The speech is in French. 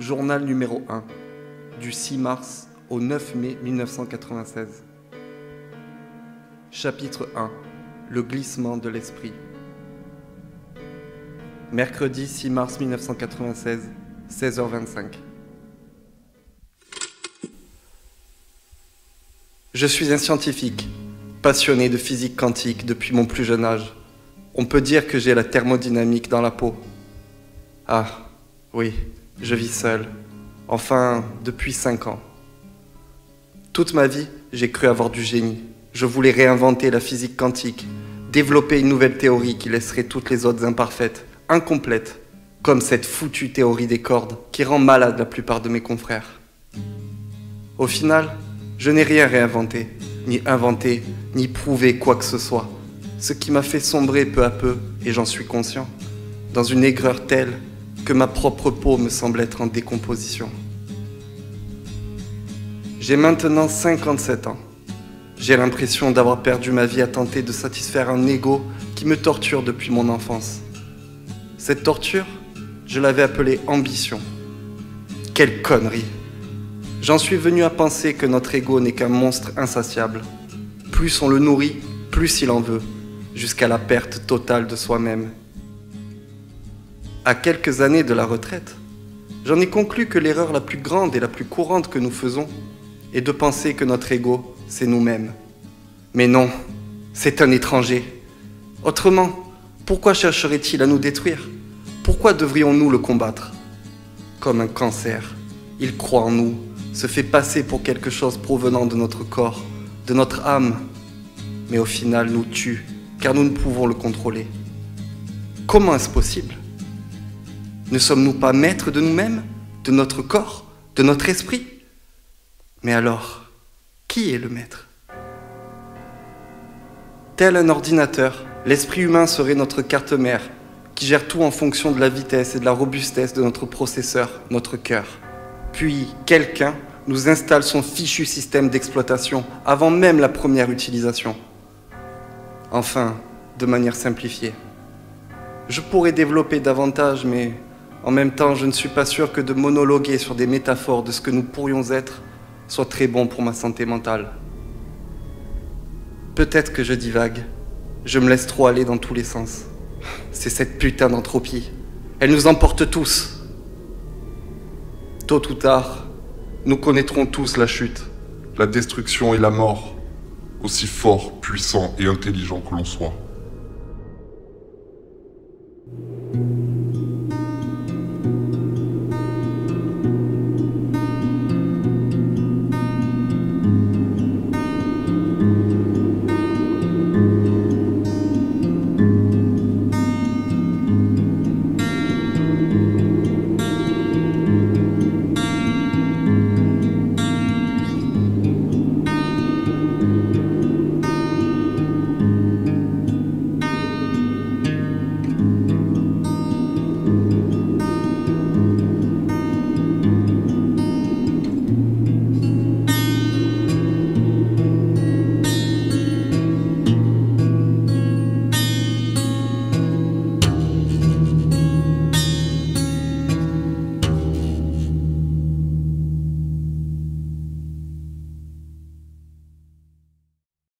Journal numéro 1, du 6 mars au 9 mai 1996. Chapitre 1, le glissement de l'esprit. Mercredi 6 mars 1996, 16h25. Je suis un scientifique, passionné de physique quantique depuis mon plus jeune âge. On peut dire que j'ai la thermodynamique dans la peau. Ah, oui, je vis seul. Enfin, depuis 5 ans. Toute ma vie, j'ai cru avoir du génie. Je voulais réinventer la physique quantique, développer une nouvelle théorie qui laisserait toutes les autres imparfaites, incomplètes, comme cette foutue théorie des cordes qui rend malade la plupart de mes confrères. Au final, je n'ai rien réinventé, ni inventé, ni prouvé quoi que ce soit, ce qui m'a fait sombrer peu à peu, et j'en suis conscient, dans une aigreur telle que ma propre peau me semble être en décomposition. J'ai maintenant 57 ans. J'ai l'impression d'avoir perdu ma vie à tenter de satisfaire un ego qui me torture depuis mon enfance. Cette torture, je l'avais appelée ambition. Quelle connerie! J'en suis venu à penser que notre ego n'est qu'un monstre insatiable. Plus on le nourrit, plus il en veut, jusqu'à la perte totale de soi-même. À quelques années de la retraite, j'en ai conclu que l'erreur la plus grande et la plus courante que nous faisons est de penser que notre ego, c'est nous-mêmes. Mais non, c'est un étranger. Autrement, pourquoi chercherait-il à nous détruire? Pourquoi devrions-nous le combattre? Comme un cancer, il croit en nous, se fait passer pour quelque chose provenant de notre corps, de notre âme, mais au final nous tue, car nous ne pouvons le contrôler. Comment est-ce possible? Ne sommes-nous pas maîtres de nous-mêmes, de notre corps, de notre esprit? Mais alors, qui est le maître? Tel un ordinateur, l'esprit humain serait notre carte mère, qui gère tout en fonction de la vitesse et de la robustesse de notre processeur, notre cœur. Puis, quelqu'un nous installe son fichu système d'exploitation avant même la première utilisation. Enfin, de manière simplifiée. Je pourrais développer davantage, mais en même temps, je ne suis pas sûr que de monologuer sur des métaphores de ce que nous pourrions être soit très bon pour ma santé mentale. Peut-être que je divague. Je me laisse trop aller dans tous les sens. C'est cette putain d'entropie. Elle nous emporte tous. Tôt ou tard, nous connaîtrons tous la chute. La destruction et la mort, aussi fort, puissant et intelligent que l'on soit.